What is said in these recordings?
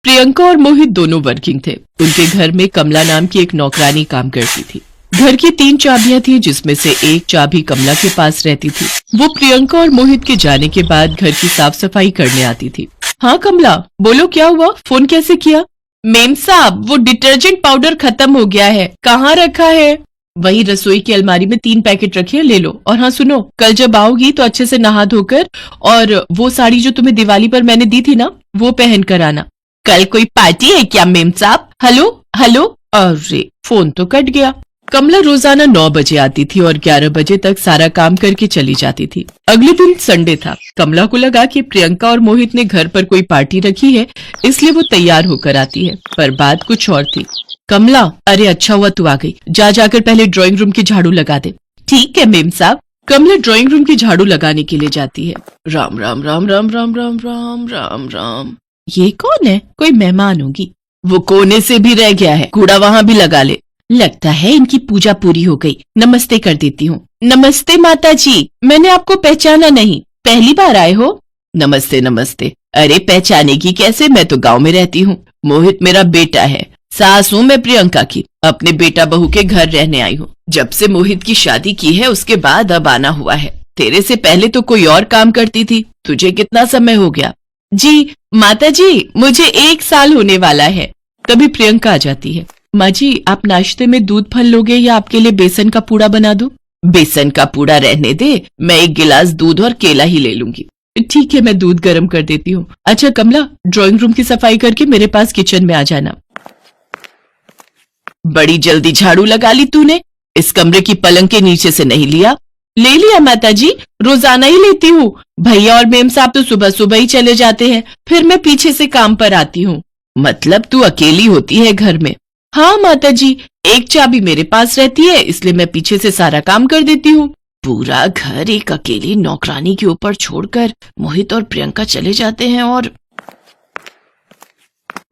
प्रियंका और मोहित दोनों वर्किंग थे। उनके घर में कमला नाम की एक नौकरानी काम करती थी। घर की 3 चाबियां थी, जिसमें से एक चाबी कमला के पास रहती थी। वो प्रियंका और मोहित के जाने के बाद घर की साफ सफाई करने आती थी। हाँ कमला, बोलो क्या हुआ, फोन कैसे किया? मेम साहब, वो डिटर्जेंट पाउडर खत्म हो गया है। कहाँ रखा है? वही रसोई की अलमारी में 3 पैकेट रखे हैं, ले लो। और हाँ सुनो, कल जब आओगी तो अच्छे से नहा धोकर और वो साड़ी जो तुम्हें दिवाली पर मैंने दी थी ना, वो पहन कर आना। कल कोई पार्टी है क्या मेम साहब? Hello hello. अरे फोन तो कट गया। कमला रोजाना 9 बजे आती थी और 11 बजे तक सारा काम करके चली जाती थी। अगले दिन संडे था। कमला को लगा कि प्रियंका और मोहित ने घर पर कोई पार्टी रखी है, इसलिए वो तैयार होकर आती है, पर बात कुछ और थी। कमला, अरे अच्छा हुआ तू आ गई। जाकर पहले ड्राइंग रूम की झाड़ू लगा दे। ठीक है मेम साहब। कमला ड्राइंग रूम की झाड़ू लगाने के लिए जाती है। राम राम राम राम राम राम राम राम राम। ये कौन है? कोई मेहमान होगी। वो कोने से भी रह गया है, कूड़ा वहाँ भी लगा ले। लगता है इनकी पूजा पूरी हो गई। नमस्ते कर देती हूँ। नमस्ते माता जी, मैंने आपको पहचाना नहीं, पहली बार आए हो? नमस्ते नमस्ते। अरे पहचानेगी कैसे, मैं तो गांव में रहती हूँ। मोहित मेरा बेटा है, सास हूँ मैं प्रियंका की। अपने बेटा बहू के घर रहने आई हूँ। जब से मोहित की शादी की है उसके बाद अब आना हुआ है। तेरे से पहले तो कोई और काम करती थी। तुझे कितना समय हो गया? जी माता जी, मुझे 1 साल होने वाला है। तभी प्रियंका आ जाती है। माँ जी, आप नाश्ते में दूध फल लोगे या आपके लिए बेसन का पूड़ा बना दूं? बेसन का पूड़ा रहने दे, मैं 1 गिलास दूध और केला ही ले लूंगी। ठीक है, मैं दूध गर्म कर देती हूँ। अच्छा कमला, ड्राइंग रूम की सफाई करके मेरे पास किचन में आ जाना। बड़ी जल्दी झाड़ू लगा ली तूने। इस कमरे की पलंग के नीचे से नहीं लिया? ले लिया माता जी, रोजाना ही लेती हूँ। भैया और मेम साहब तो सुबह सुबह ही चले जाते हैं, फिर मैं पीछे से काम पर आती हूँ। मतलब तू अकेली होती है घर में? हाँ माता जी, एक चाबी मेरे पास रहती है, इसलिए मैं पीछे से सारा काम कर देती हूँ। पूरा घर एक अकेली नौकरानी के ऊपर छोड़कर मोहित और प्रियंका चले जाते हैं। और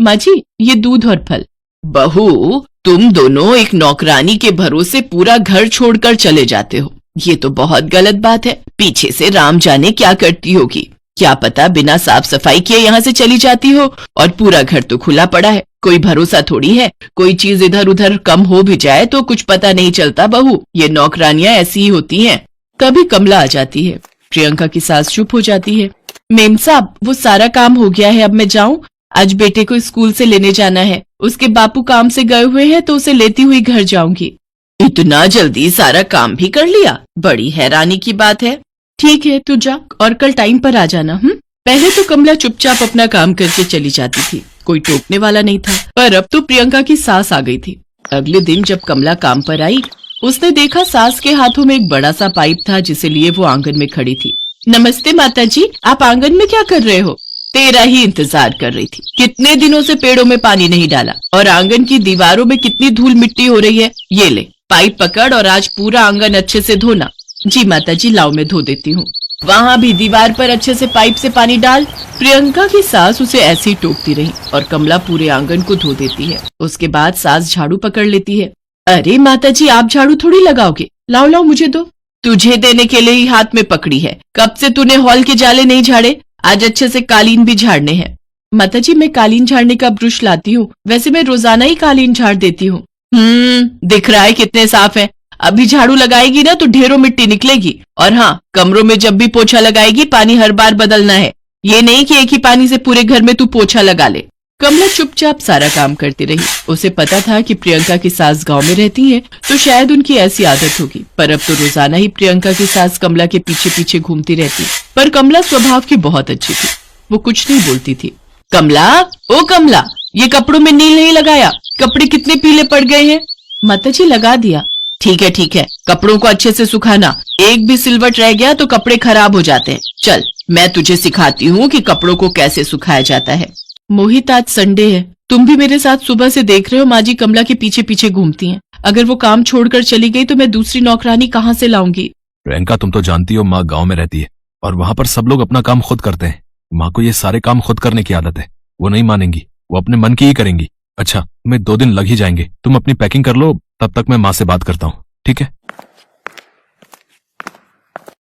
माँ जी, ये दूध और फल। बहू, तुम दोनों एक नौकरानी के भरोसे पूरा घर छोड़कर चले जाते हो, ये तो बहुत गलत बात है। पीछे से राम जाने क्या करती होगी। क्या पता बिना साफ सफाई किए यहाँ से चली जाती हो, और पूरा घर तो खुला पड़ा है। कोई भरोसा थोड़ी है, कोई चीज इधर उधर कम हो भी जाए तो कुछ पता नहीं चलता। बहू, ये नौकरानियां ऐसी ही होती हैं। तभी कमला आ जाती है। प्रियंका की सास चुप हो जाती है। मेम साहब, वो सारा काम हो गया है, अब मैं जाऊं? आज बेटे को स्कूल से लेने जाना है। उसके बापू काम से गए हुए हैं तो उसे लेती हुई घर जाऊंगी। इतना जल्दी सारा काम भी कर लिया? बड़ी हैरानी की बात है। ठीक है, तू जा और कल टाइम पर आ जाना। पहले तो कमला चुपचाप अपना काम करके चली जाती थी, कोई टोकने वाला नहीं था। पर अब तो प्रियंका की सास आ गई थी। अगले दिन जब कमला काम पर आई, उसने देखा सास के हाथों में एक बड़ा सा पाइप था, जिसे लिए वो आंगन में खड़ी थी। नमस्ते माता जी, आप आंगन में क्या कर रहे हो? तेरा ही इंतजार कर रही थी। कितने दिनों से पेड़ों में पानी नहीं डाला, और आंगन की दीवारों में कितनी धूल मिट्टी हो रही है। ये ले पाइप पकड़ और आज पूरा आंगन अच्छे से धोना। जी माता जी, लाओ मैं धो देती हूँ। वहाँ भी दीवार पर अच्छे से पाइप से पानी डाल। प्रियंका की सास उसे ऐसे ही टोकती रही और कमला पूरे आंगन को धो देती है। उसके बाद सास झाड़ू पकड़ लेती है। अरे माता जी, आप झाड़ू थोड़ी लगाओगे, लाओ लाओ मुझे दो। तुझे देने के लिए ही हाथ में पकड़ी है। कब से तूने हॉल के जाले नहीं झाड़े? आज अच्छे से कालीन भी झाड़ने हैं। माता जी, मैं कालीन झाड़ने का ब्रश लाती हूँ, वैसे मैं रोजाना ही कालीन झाड़ देती हूँ। दिख रहा है कितने साफ है। अभी झाड़ू लगाएगी ना तो ढेरों मिट्टी निकलेगी। और हाँ, कमरों में जब भी पोछा लगाएगी पानी हर बार बदलना है। ये नहीं कि एक ही पानी से पूरे घर में तू पोछा लगा ले। कमला चुपचाप सारा काम करती रही। उसे पता था कि प्रियंका की सास गांव में रहती है, तो शायद उनकी ऐसी आदत होगी। पर अब तो रोजाना ही प्रियंका की सास कमला के पीछे पीछे घूमती रहती। पर कमला स्वभाव की बहुत अच्छी थी, वो कुछ नहीं बोलती थी। कमला, ओ कमला, ये कपड़ों में नील नहीं लगाया, कपड़े कितने पीले पड़ गए हैं। माता जी, लगा दिया। ठीक है, कपड़ों को अच्छे से सुखाना। एक भी सिलवट रह गया तो कपड़े खराब हो जाते हैं। चल, मैं तुझे सिखाती हूँ कि कपड़ों को कैसे सुखाया जाता है। मोहित, आज संडे है, तुम भी मेरे साथ सुबह से देख रहे हो माँ जी कमला के पीछे पीछे घूमती हैं। अगर वो काम छोड़कर चली गई तो मैं दूसरी नौकरानी कहाँ से लाऊंगी? प्रियंका, तुम तो जानती हो माँ गांव में रहती है और वहां पर सब लोग अपना काम खुद करते हैं। माँ को ये सारे काम खुद करने की आदत है। वो नहीं मानेंगी, वो अपने मन की ही करेंगी। अच्छा, तुम्हें 2 दिन लग ही जाएंगे। तुम अपनी पैकिंग कर लो, तब तक मैं माँ से बात करता हूँ, ठीक है?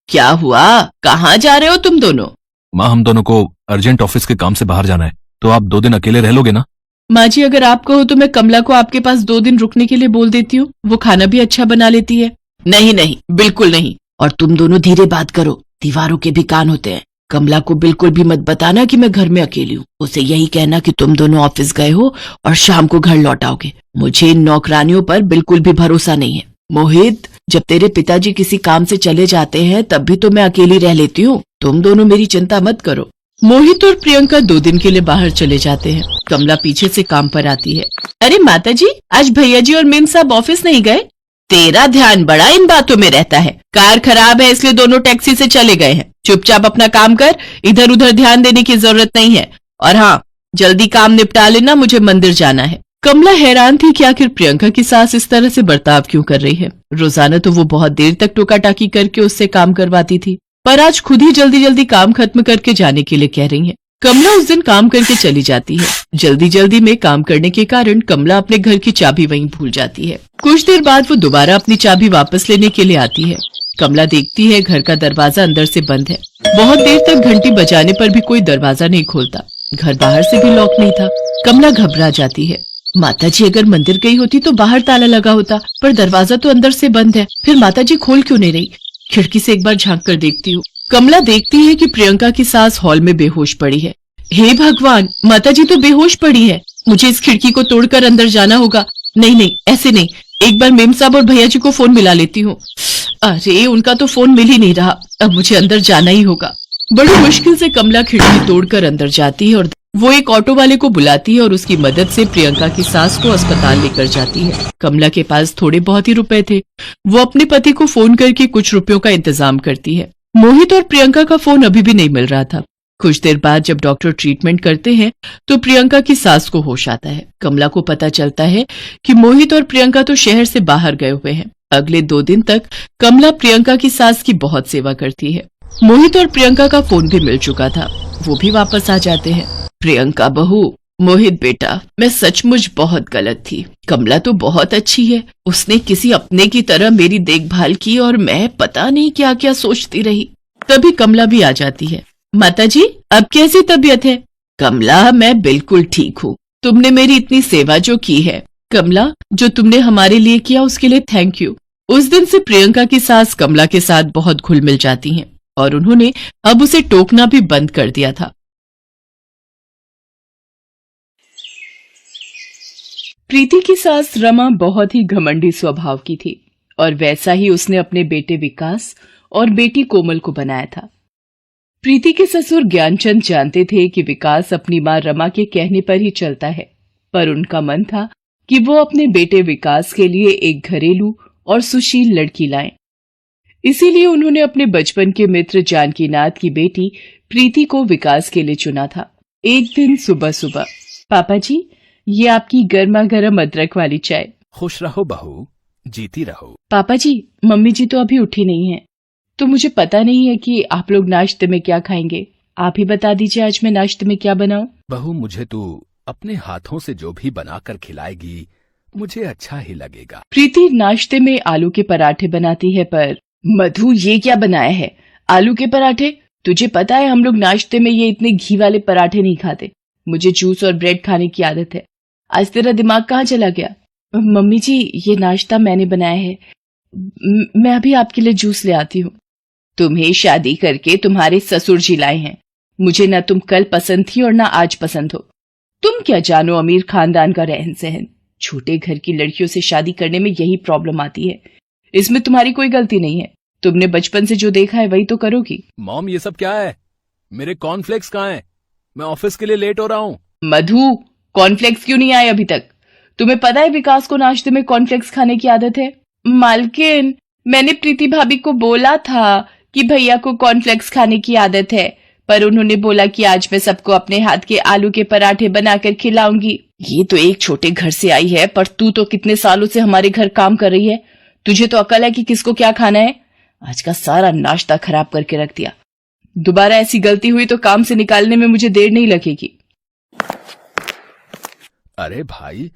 क्या हुआ, कहाँ जा रहे हो तुम दोनों? माँ, हम दोनों को अर्जेंट ऑफिस के काम से बाहर जाना है, तो आप 2 दिन अकेले रह लोगे ना? माँ जी, अगर आप कहो तो मैं कमला को आपके पास 2 दिन रुकने के लिए बोल देती हूँ, वो खाना भी अच्छा बना लेती है। नहीं नहीं, बिल्कुल नहीं। और तुम दोनों धीरे बात करो, दीवारों के भी कान होते हैं। कमला को बिल्कुल भी मत बताना कि मैं घर में अकेली हूँ। उसे यही कहना कि तुम दोनों ऑफिस गए हो और शाम को घर लौट आओगे। मुझे इन नौकरानियों पर बिल्कुल भी भरोसा नहीं है। मोहित, जब तेरे पिताजी किसी काम से चले जाते हैं तब भी तो मैं अकेली रह लेती हूँ। तुम दोनों मेरी चिंता मत करो। मोहित और प्रियंका 2 दिन के लिए बाहर चले जाते हैं। कमला पीछे से काम पर आती है। अरे माताजी, आज भैया जी और मेम साहब ऑफिस नहीं गए? तेरा ध्यान बड़ा इन बातों में रहता है। कार खराब है इसलिए दोनों टैक्सी से चले गए हैं। चुपचाप अपना काम कर, इधर उधर ध्यान देने की जरूरत नहीं है। और हाँ, जल्दी काम निपटा लेना, मुझे मंदिर जाना है। कमला हैरान थी कि आखिर प्रियंका की सास इस तरह से बर्ताव क्यों कर रही है। रोजाना तो वो बहुत देर तक टोका टाकी करके उससे काम करवाती थी, पर आज खुद ही जल्दी जल्दी काम खत्म करके जाने के लिए कह रही है। कमला उस दिन काम करके चली जाती है। जल्दी जल्दी में काम करने के कारण कमला अपने घर की चाबी वहीं भूल जाती है। कुछ देर बाद वो दोबारा अपनी चाबी वापस लेने के लिए आती है। कमला देखती है घर का दरवाजा अंदर से बंद है। बहुत देर तक घंटी बजाने पर भी कोई दरवाजा नहीं खोलता। घर बाहर से भी लॉक नहीं था। कमला घबरा जाती है। माताजी अगर मंदिर गई होती तो बाहर ताला लगा होता, पर दरवाजा तो अंदर से बंद है। फिर माताजी खोल क्यों नहीं रही? खिड़की से एक बार झांक कर देखती हूँ। कमला देखती है कि प्रियंका की सास हॉल में बेहोश पड़ी है। हे भगवान, माताजी तो बेहोश पड़ी है। मुझे इस खिड़की को तोड़कर अंदर जाना होगा। नहीं नहीं, ऐसे नहीं। एक बार मेम साहब और भैया जी को फोन मिला लेती हूँ। अरे, उनका तो फोन मिल ही नहीं रहा। अब मुझे अंदर जाना ही होगा। बड़ी मुश्किल से कमला खिड़की तोड़कर अंदर जाती है और वो एक ऑटो वाले को बुलाती है और उसकी मदद से प्रियंका की सास को अस्पताल लेकर जाती है। कमला के पास थोड़े बहुत ही रुपए थे। वो अपने पति को फोन करके कुछ रुपयों का इंतजाम करती है। मोहित और प्रियंका का फोन अभी भी नहीं मिल रहा था। कुछ देर बाद जब डॉक्टर ट्रीटमेंट करते हैं तो प्रियंका की सास को होश आता है। कमला को पता चलता है कि मोहित और प्रियंका तो शहर से बाहर गए हुए हैं। अगले 2 दिन तक कमला प्रियंका की सास की बहुत सेवा करती है। मोहित और प्रियंका का फोन भी मिल चुका था। वो भी वापस आ जाते हैं। प्रियंका बहू, मोहित बेटा, मैं सचमुच बहुत गलत थी। कमला तो बहुत अच्छी है। उसने किसी अपने की तरह मेरी देखभाल की और मैं पता नहीं क्या क्या सोचती रही। तभी कमला भी आ जाती है। माताजी, अब कैसी तबीयत है? कमला, मैं बिल्कुल ठीक हूँ। तुमने मेरी इतनी सेवा जो की है, कमला, जो तुमने हमारे लिए किया उसके लिए थैंक यू। उस दिन से प्रियंका की सास कमला के साथ बहुत घुल मिल जाती हैं और उन्होंने अब उसे टोकना भी बंद कर दिया था। प्रीति की सास रमा बहुत ही घमंडी स्वभाव की थी और वैसा ही उसने अपने बेटे विकास और बेटी कोमल को बनाया था। प्रीति के ससुर ज्ञानचंद जानते थे कि विकास अपनी मां रमा के कहने पर ही चलता है, पर उनका मन था कि वो अपने बेटे विकास के लिए एक घरेलू और सुशील लड़की लाएं। इसीलिए उन्होंने अपने बचपन के मित्र जानकीनाथ की बेटी प्रीति को विकास के लिए चुना था। एक दिन सुबह सुबह, पापा जी, ये आपकी गर्मा गर्म अदरक वाली चाय। खुश रहो बहू, जीती रहो। पापा जी, मम्मी जी तो अभी उठी नहीं है, तो मुझे पता नहीं है कि आप लोग नाश्ते में क्या खाएंगे। आप ही बता दीजिए आज मैं नाश्ते में क्या बनाऊं। बहू, मुझे तू अपने हाथों से जो भी बनाकर खिलाएगी मुझे अच्छा ही लगेगा। प्रीति नाश्ते में आलू के पराठे बनाती है। पर मधु, ये क्या बनाया है? आलू के पराठे? तुझे पता है हम लोग नाश्ते में ये इतने घी वाले पराठे नहीं खाते। मुझे जूस और ब्रेड खाने की आदत है। आज तेरा दिमाग कहाँ चला गया? मम्मी जी, ये नाश्ता मैंने बनाया है। मैं अभी आपके लिए जूस ले आती हूँ। तुम्हें शादी करके तुम्हारे ससुर जी लाए हैं। मुझे न तुम कल पसंद थी और न आज पसंद हो। तुम क्या जानो अमीर खानदान का रहन सहन। छोटे घर की लड़कियों से शादी करने में यही प्रॉब्लम आती है। इसमें तुम्हारी कोई गलती नहीं है। तुमने बचपन से जो देखा है वही तो करोगी। मॉम, ये सब क्या है? मेरे कॉर्नफ्लेक्स कहाँ हैं? मैं ऑफिस के लिए लेट हो रहा हूँ। मधु, कॉर्नफ्लेक्स क्यों नहीं आए अभी तक? तुम्हें पता है विकास को नाश्ते में कॉर्नफ्लेक्स खाने की आदत है। मालकिन, मैंने प्रीति भाभी को बोला था कि भैया को कॉर्नफ्लेक्स खाने की आदत है, पर उन्होंने बोला कि आज मैं सबको अपने हाथ के आलू के पराठे बनाकर खिलाऊंगी। ये तो एक छोटे घर से आई है, पर तू तो कितने सालों से हमारे घर काम कर रही है। तुझे तो अकल है कि किसको क्या खाना है। आज का सारा नाश्ता खराब करके रख दिया। दोबारा ऐसी गलती हुई तो काम से निकालने में मुझे देर नहीं लगेगी। अरे भाई,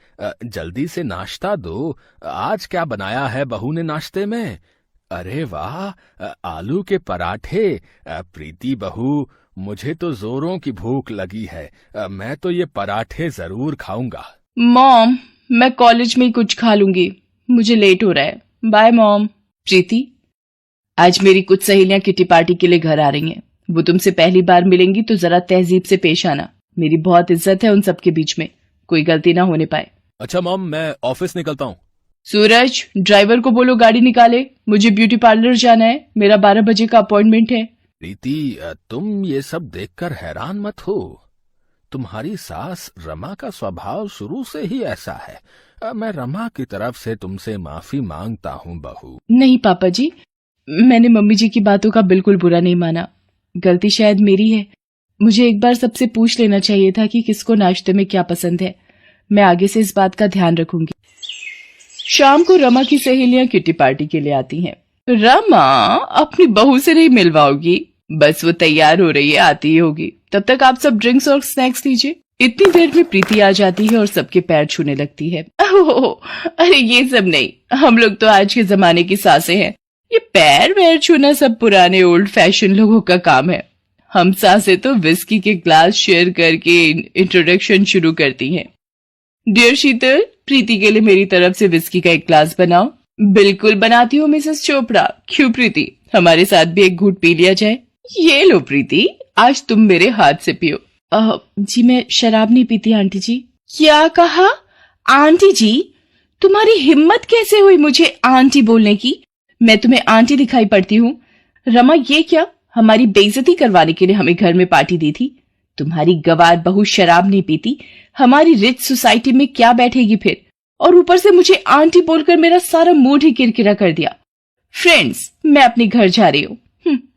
जल्दी से नाश्ता दो। आज क्या बनाया है बहू ने नाश्ते में? अरे वाह, आलू के पराठे। प्रीति बहू, मुझे तो जोरों की भूख लगी है। मैं तो ये पराठे जरूर खाऊंगा। मॉम, मैं कॉलेज में ही कुछ खा लूंगी, मुझे लेट हो रहा है। Bye mom. प्रीति, आज मेरी कुछ सहेलियां किटी पार्टी के लिए घर आ रही हैं। वो तुमसे पहली बार मिलेंगी तो जरा तहजीब से पेश आना। मेरी बहुत इज्जत है उन सबके बीच में, कोई गलती ना होने पाए। अच्छा मॉम, मैं ऑफिस निकलता हूँ। सूरज, ड्राइवर को बोलो गाड़ी निकाले, मुझे ब्यूटी पार्लर जाना है, मेरा 12 बजे का अपॉइंटमेंट है। प्रीति, तुम ये सब देखकर हैरान मत हो। तुम्हारी सास रमा का स्वभाव शुरू से ही ऐसा है। मैं रमा की तरफ से तुमसे माफी मांगता हूँ बहू। नहीं पापा जी, मैंने मम्मी जी की बातों का बिल्कुल बुरा नहीं माना, गलती शायद मेरी है। मुझे एक बार सबसे पूछ लेना चाहिए था कि किसको नाश्ते में क्या पसंद है। मैं आगे से इस बात का ध्यान रखूंगी। शाम को रमा की सहेलियां किटी पार्टी के लिए आती हैं। रमा, अपनी बहू से नहीं मिलवाओगी? बस वो तैयार हो रही है, आती ही होगी। तब तक आप सब ड्रिंक्स और स्नैक्स लीजिए। इतनी देर में प्रीति आ जाती है और सबके पैर छूने लगती है। ओह, अरे ये सब नहीं, हम लोग तो आज के जमाने की सासें हैं। ये पैर वैर छूना सब पुराने ओल्ड फैशन लोगों का काम है। हम सासें तो विस्की के ग्लास शेयर करके इंट्रोडक्शन शुरू करती हैं। डियर शीतल, प्रीति के लिए मेरी तरफ से विस्की का एक ग्लास बनाओ। बिल्कुल बनाती हूँ मिसेस चोपड़ा। क्यों प्रीति, हमारे साथ भी एक घूंट पी लिया जाए? ये लो प्रीति, आज तुम मेरे हाथ से पियो। जी मैं शराब नहीं पीती आंटी जी। क्या कहा? आंटी जी? तुम्हारी हिम्मत कैसे हुई मुझे आंटी बोलने की? मैं तुम्हें आंटी दिखाई पड़ती हूँ? रमा, ये क्या, हमारी बेइज्जती करवाने के लिए हमें घर में पार्टी दी थी? तुम्हारी गवार बहू शराब नहीं पीती, हमारी रिच सोसाइटी में क्या बैठेगी फिर? और ऊपर से मुझे आंटी बोलकर मेरा सारा मूड ही किरकिरा कर दिया। फ्रेंड्स, मैं अपने घर जा रही हूँ।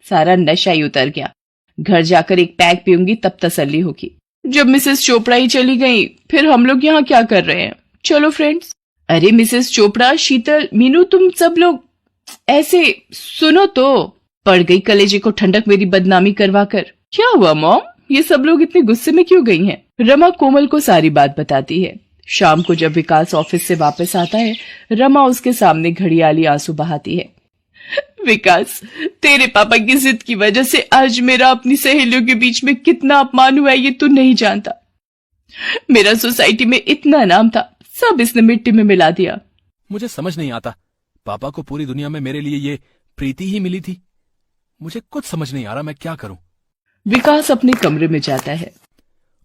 सारा नशा ही उतर गया। घर जाकर एक पैक पीऊंगी तब तसल्ली होगी। जब मिसेस चोपड़ा ही चली गई, फिर हम लोग यहाँ क्या कर रहे हैं? चलो फ्रेंड्स। अरे मिसेस चोपड़ा, शीतल, मीनू, तुम सब लोग ऐसे सुनो तो। पड़ गई कलेजे को ठंडक मेरी बदनामी करवाकर। क्या हुआ मॉम, ये सब लोग इतने गुस्से में क्यों गई हैं? रमा कोमल को सारी बात बताती है। शाम को जब विकास ऑफिस से वापस आता है, रमा उसके सामने घड़ियाली आंसू बहाती है। विकास, तेरे पापा की जिद की वजह से आज मेरा अपनी सहेलियों के बीच में कितना अपमान हुआ है ये तू नहीं जानता। मेरा सोसाइटी में इतना नाम था, सब इसने मिट्टी में मिला दिया। मुझे समझ नहीं आता, पापा को पूरी दुनिया में मेरे लिए ये प्रीति ही मिली थी। मुझे कुछ समझ नहीं आ रहा, मैं क्या करूं। विकास अपने कमरे में जाता है।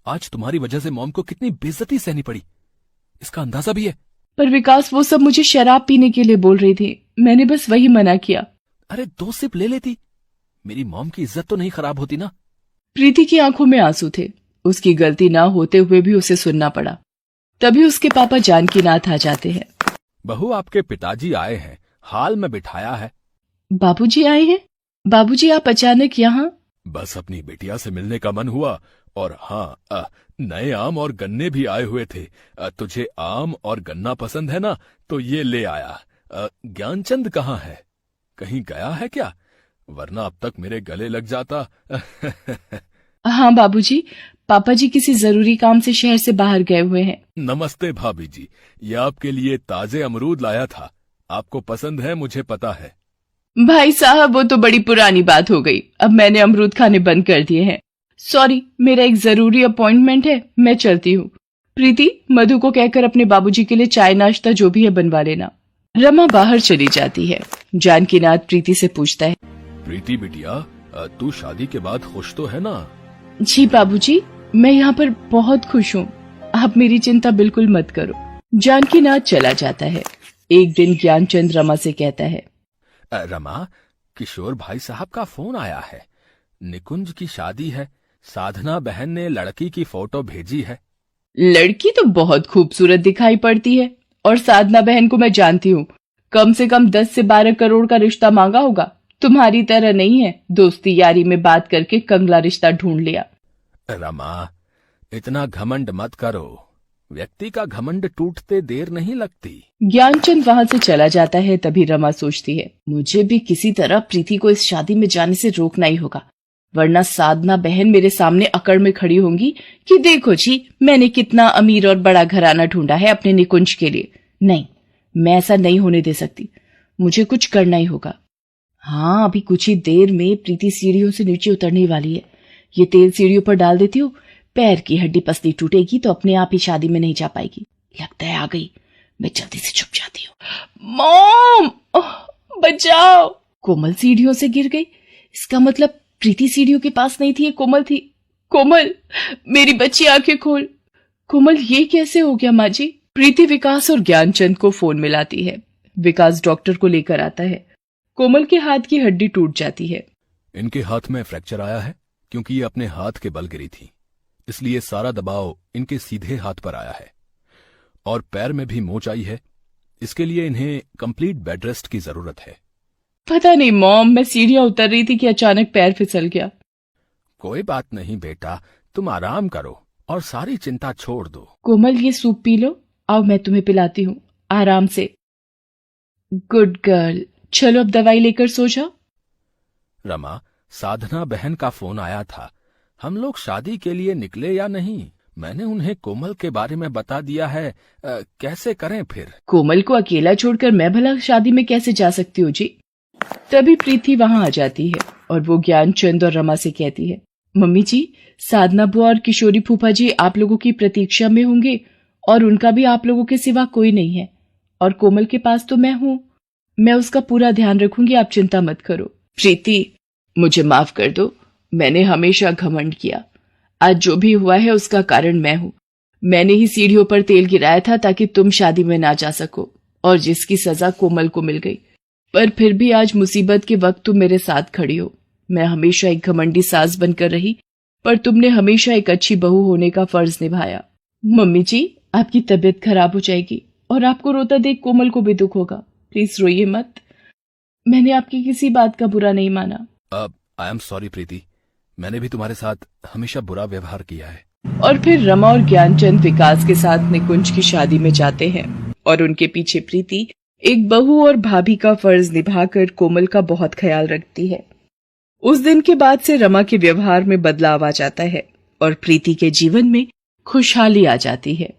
आज तुम्हारी वजह से मॉम को कितनी बेइज्जती सहनी पड़ी, इसका अंदाजा भी है। पर विकास, वो सब मुझे शराब पीने के लिए बोल रही थी, मैंने बस वही मना किया। अरे 2 सिप ले लेती, मेरी मॉम की इज्जत तो नहीं खराब होती ना। प्रीति की आंखों में आंसू थे। उसकी गलती ना होते हुए भी उसे सुनना पड़ा। तभी उसके पापा जानकीनाथ आ जाते हैं। बहू, आपके पिताजी आए हैं, हाल में बिठाया है। बाबूजी आए हैं? बाबूजी, आप अचानक यहाँ? बस अपनी बिटिया से मिलने का मन हुआ, और हाँ, नए आम और गन्ने भी आए हुए थे। तुझे आम और गन्ना पसंद है ना, तो ये ले आया। ज्ञानचंद कहाँ है? कहीं गया है क्या? वरना अब तक मेरे गले लग जाता। हाँ बाबूजी, पापा जी किसी जरूरी काम से शहर से बाहर गए हुए हैं। नमस्ते भाभी जी, ये आपके लिए ताजे अमरूद लाया था, आपको पसंद है मुझे पता है। भाई साहब, वो तो बड़ी पुरानी बात हो गई, अब मैंने अमरूद खाने बंद कर दिए हैं। सॉरी, मेरा एक जरूरी अपॉइंटमेंट है, मैं चलती हूँ। प्रीति, मधु को कहकर अपने बाबूजी के लिए चाय नाश्ता जो भी है बनवा लेना। रमा बाहर चली जाती है। जानकीनाथ प्रीति से पूछता है, प्रीति बिटिया, तू शादी के बाद खुश तो है ना? जी बाबूजी, मैं यहाँ पर बहुत खुश हूँ, आप मेरी चिंता बिल्कुल मत करो। जानकीनाथ चला जाता है। एक दिन ज्ञानचंद रमा से कहता है, रमा, किशोर भाई साहब का फोन आया है। निकुंज की शादी है, साधना बहन ने लड़की की फोटो भेजी है। लड़की तो बहुत खूबसूरत दिखाई पड़ती है, और साधना बहन को मैं जानती हूँ, कम से कम 10 से 12 करोड़ का रिश्ता मांगा होगा। तुम्हारी तरह नहीं है, दोस्ती यारी में बात करके कंगला रिश्ता ढूंढ लिया। रमा, इतना घमंड मत करो, व्यक्ति का घमंड टूटते देर नहीं लगती। ज्ञानचंद वहां से चला जाता है। तभी रमा सोचती है, मुझे भी किसी तरह प्रीति को इस शादी में जाने से रोकना ही होगा, वरना साधना बहन मेरे सामने अकड़ में खड़ी होंगी कि देखो जी, मैंने कितना अमीर और बड़ा घराना ढूंढा है अपने निकुंज के लिए। नहीं, मैं ऐसा नहीं होने दे सकती, मुझे कुछ करना ही होगा। हाँ, अभी कुछ ही देर में प्रीति सीढ़ियों से नीचे उतरने वाली है। ये तेल सीढ़ियों पर डाल देती हूँ, पैर की हड्डी पसली टूटेगी तो अपने आप ही शादी में नहीं जा पाएगी। लगता है आ गई, मैं जल्दी से छुप जाती हूँ। मॉम, बचाओ। कोमल सीढ़ियों से गिर गई। इसका मतलब प्रीति सीढ़ियों के पास नहीं थी, ये कोमल थी। कोमल, मेरी बच्ची आंखें खोल। कोमल, ये कैसे हो गया माँ जी? प्रीति विकास और ज्ञानचंद को फोन मिलाती है। विकास डॉक्टर को लेकर आता है। कोमल के हाथ की हड्डी टूट जाती है। इनके हाथ में फ्रैक्चर आया है क्योंकि ये अपने हाथ के बल गिरी थी, इसलिए सारा दबाव इनके सीधे हाथ पर आया है। और पैर में भी मोच आई है, इसके लिए इन्हें कंप्लीट बेड रेस्ट की जरूरत है। पता नहीं मॉम, मैं सीढ़ियां उतर रही थी कि अचानक पैर फिसल गया। कोई बात नहीं बेटा, तुम आराम करो और सारी चिंता छोड़ दो। कोमल, ये सूप पी लो। आओ, मैं तुम्हें पिलाती हूँ, आराम से। Good girl. चलो अब दवाई लेकर सो जाओ। रमा, साधना बहन का फोन आया था। हम लोग शादी के लिए निकले या नहीं? मैंने उन्हें कोमल के बारे में बता दिया है। कैसे करें फिर? कोमल को अकेला छोड़कर मैं भला शादी में कैसे जा सकती हूँ जी? तभी प्रीति वहां आ जाती है और वो ज्ञानचंद और रमा से कहती है, मम्मी जी, साधना बुआ और किशोरी फूफा जी आप लोगों की प्रतीक्षा में होंगे और उनका भी आप लोगों के सिवा कोई नहीं है। और कोमल के पास तो मैं हूँ, मैं उसका पूरा ध्यान रखूंगी, आप चिंता मत करो। प्रीति, मुझे माफ कर दो, मैंने हमेशा घमंड किया। आज जो भी हुआ है उसका कारण मैं हूँ। मैंने ही सीढ़ियों पर तेल गिराया था ताकि तुम शादी में ना जा सको, और जिसकी सजा कोमल को मिल गई। पर फिर भी आज मुसीबत के वक्त तुम मेरे साथ खड़ी हो। मैं हमेशा एक घमंडी सास बनकर रही, पर तुमने हमेशा एक अच्छी बहू होने का फर्ज निभाया। मम्मी जी, आपकी तबीयत खराब हो जाएगी और आपको रोता देख कोमल को भी दुख होगा। प्लीज रोइए मत। मैंने आपकी किसी बात का बुरा नहीं माना। आई एम सॉरी प्रीति, मैंने भी तुम्हारे साथ हमेशा बुरा व्यवहार किया है। और फिर रमा और ज्ञानचंद विकास के साथ निकुंज की शादी में जाते हैं और उनके पीछे प्रीति एक बहू और भाभी का फर्ज निभाकर कोमल का बहुत ख्याल रखती है। उस दिन के बाद से रमा के व्यवहार में बदलाव आ जाता है और प्रीति के जीवन में खुशहाली आ जाती है।